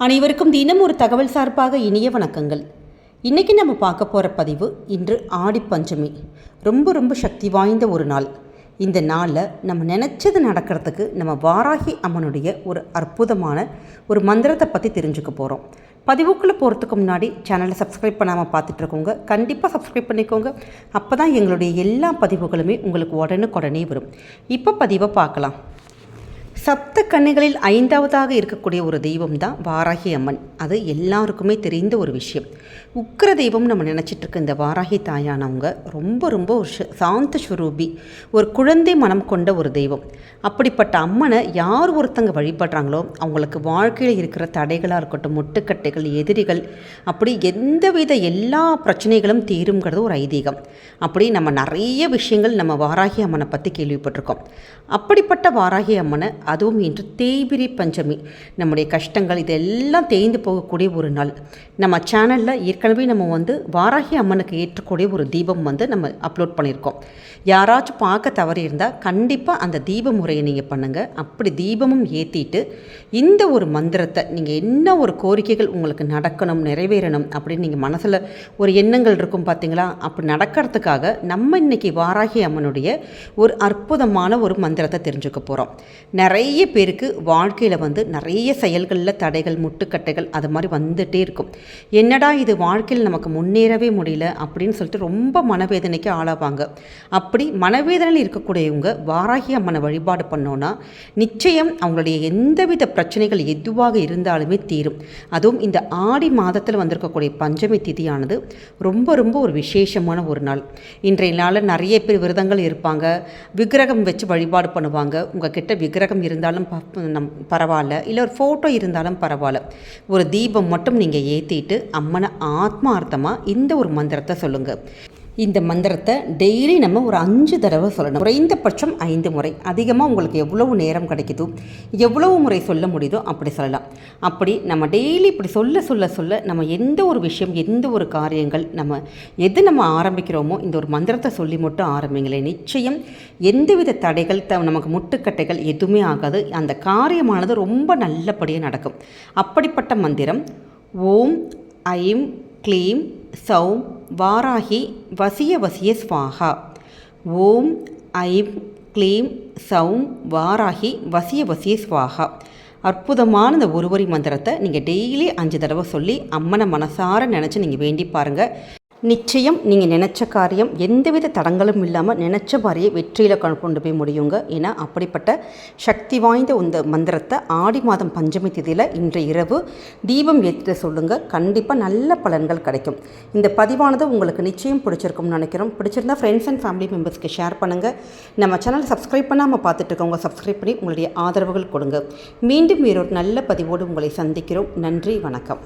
அனைவருக்கும் தினம் ஒரு தகவல் சார்பாக இனிய வணக்கங்கள். இன்றைக்கி நம்ம பார்க்க போகிற பதிவு, இன்று ஆடி பஞ்சமி. ரொம்ப சக்தி வாய்ந்த ஒரு நாள். இந்த நாளில் நம்ம நினச்சது நடக்கிறதுக்கு நம்ம வாராகி அம்மனுடைய ஒரு அற்புதமான ஒரு மந்திரத்தை பற்றி தெரிஞ்சுக்க போகிறோம். பதிவுக்குள்ளே போகிறதுக்கு முன்னாடி சேனலை சப்ஸ்கிரைப் பண்ணாமல் பார்த்துட்ருக்கோங்க, கண்டிப்பாக சப்ஸ்கிரைப் பண்ணிக்கோங்க. அப்போ தான் எங்களுடைய எல்லா பதிவுகளுமே உங்களுக்கு உடனுக்குடனே வரும். இப்போ பதிவை பார்க்கலாம். சப்த கன்னிகளில் 5வதாக இருக்கக்கூடிய ஒரு தெய்வம் தான் வாராகி அம்மன். அது எல்லாருக்குமே தெரிந்த ஒரு விஷயம். உக்கிர தெய்வம் நம்ம நினச்சிட்ருக்க இந்த வாராகி தாயானவங்க ரொம்ப ஒரு சாந்த ஸ்வரூபி, ஒரு குழந்தை மனம் கொண்ட ஒரு தெய்வம். அப்படிப்பட்ட அம்மனை யார் ஒருத்தங்க வழிபடுறாங்களோ அவங்களுக்கு வாழ்க்கையில் இருக்கிற தடைகளாக இருக்கட்டும், முட்டுக்கட்டைகள், எதிரிகள், அப்படி எந்தவித எல்லா பிரச்சனைகளும் தீருங்கிறது ஒரு ஐதீகம். அப்படி நம்ம நிறைய விஷயங்கள் நம்ம வாராகி அம்மனை பற்றி கேள்விப்பட்டிருக்கோம். அப்படிப்பட்ட வாராகி அம்மனை, அதுவும் இன்று தேய்பிரி பஞ்சமி, நம்முடைய கஷ்டங்கள் இதெல்லாம் தேய்ந்து போகக்கூடிய ஒரு நாள். நம்ம சேனலில் ஏற்கனவே நம்ம வாராகி அம்மனுக்கு ஏற்றக்கூடிய ஒரு தீபம் நம்ம அப்லோட் பண்ணியிருக்கோம். யாராச்சும் பார்க்க தவறி இருந்தால் கண்டிப்பாக அந்த தீப முறையை நீங்கள் பண்ணுங்கள். அப்படி தீபமும் ஏற்றிட்டு இந்த ஒரு மந்திரத்தை நீங்கள் என்ன ஒரு கோரிக்கைகள் உங்களுக்கு நடக்கணும், நிறைவேறணும் அப்படின்னு நீங்கள் மனசில் ஒரு எண்ணங்கள் இருக்கும் பார்த்தீங்களா, அப்படி நடக்கிறதுக்காக நம்ம இன்றைக்கி வாராகி அம்மனுடைய ஒரு அற்புதமான ஒரு மந்திரத்தை தெரிஞ்சுக்க போகிறோம். நிறைய பேருக்கு வாழ்க்கையில் நிறைய செயல்களில் தடைகள், முட்டுக்கட்டைகள் அது மாதிரி வந்துகிட்டே இருக்கும். என்னடா இது வாழ்க்கையில் நமக்கு முன்னேறவே முடியல அப்படின்னு சொல்லிட்டு ரொம்ப மனவேதனைக்கு ஆளாவாங்க. அப்படி மனவேதனையில் இருக்கக்கூடியவங்க வாராகி அம்மனை வழிபாடு பண்ணோன்னா நிச்சயம் அவங்களுடைய எந்தவித பிரச்சனைகள் எதுவாக இருந்தாலுமே தீரும். அதுவும் இந்த ஆடி மாதத்தில் வந்திருக்கக்கூடிய பஞ்சமி திதியானது ரொம்ப ஒரு விசேஷமான ஒரு நாள். இன்றைய நாளில் நிறைய பேர் விரதங்கள் இருப்பாங்க, விக்கிரகம் வச்சு வழிபாடு பண்ணுவாங்க. உங்ககிட்ட விக்கிரகம் இருந்தாலும் பரவாயில்ல, இல்லை ஒரு ஃபோட்டோ இருந்தாலும் பரவாயில்ல, ஒரு தீபம் மட்டும் நீங்கள் ஏற்றிட்டு அம்மனை ஆத்மார்த்தமாக இந்த ஒரு மந்திரத்தை சொல்லுங்கள். இந்த மந்திரத்தை டெய்லி நம்ம ஒரு 5 தடவை சொல்லணும். குறைந்தபட்சம் 5 முறை. அதிகமாக உங்களுக்கு எவ்வளவு நேரம் கிடைக்குதோ, எவ்வளவு முறை சொல்ல முடியுதோ அப்படி சொல்லலாம். அப்படி நம்ம டெய்லி இப்படி சொல்ல நம்ம எந்த ஒரு விஷயம், எந்த ஒரு காரியங்கள் நம்ம ஆரம்பிக்கிறோமோ இந்த ஒரு மந்திரத்தை சொல்லி மட்டும் ஆரம்பிங்களேன். நிச்சயம் எந்தவித தடைகள், நமக்கு முட்டுக்கட்டைகள் எதுவுமே ஆகாது. அந்த காரியமானது ரொம்ப நல்லபடியாக நடக்கும். அப்படிப்பட்ட மந்திரம்: ஓம் ஐம் க்ளீம் சௌம் வாராகி வசிய ஸ்வாஹா. ஓம் ஐம் க்ளீம் சௌம் வாராகி வசிய ஸ்வாஹா. அற்புதமான இந்த ஒருவரி மந்திரத்தை நீங்கள் டெய்லி 5 தடவை சொல்லி அம்மனை மனசார நினச்சி நீங்கள் வேண்டி பாருங்கள். நிச்சயம் நீங்கள் நினச்ச காரியம் எந்தவித தடங்களும் இல்லாமல் நினச்ச மாதிரியே வெற்றியில் கொண்டு போய் முடியுங்க. ஏன்னா அப்படிப்பட்ட சக்தி வாய்ந்த இந்த மந்திரத்தை ஆடி மாதம் பஞ்சமி திதியில் இன்றைய இரவு தீபம் ஏற்றிட்டு சொல்லுங்கள். கண்டிப்பாக நல்ல பலன்கள் கிடைக்கும். இந்த பதிவானது உங்களுக்கு நிச்சயம் பிடிச்சிருக்கும்னு நினைக்கிறோம். பிடிச்சிருந்தால் ஃப்ரெண்ட்ஸ் அண்ட் ஃபேமிலி மெம்பர்ஸ்க்கு ஷேர் பண்ணுங்கள். நம்ம சேனல் சப்ஸ்கிரைப் பண்ணாமல் பார்த்துட்டு இருக்கவங்க சப்ஸ்கிரைப் பண்ணி உங்களுடைய ஆதரவுகள் கொடுங்க. மீண்டும் வேறொரு நல்ல பதிவோடு உங்களை சந்திக்கிறோம். நன்றி, வணக்கம்.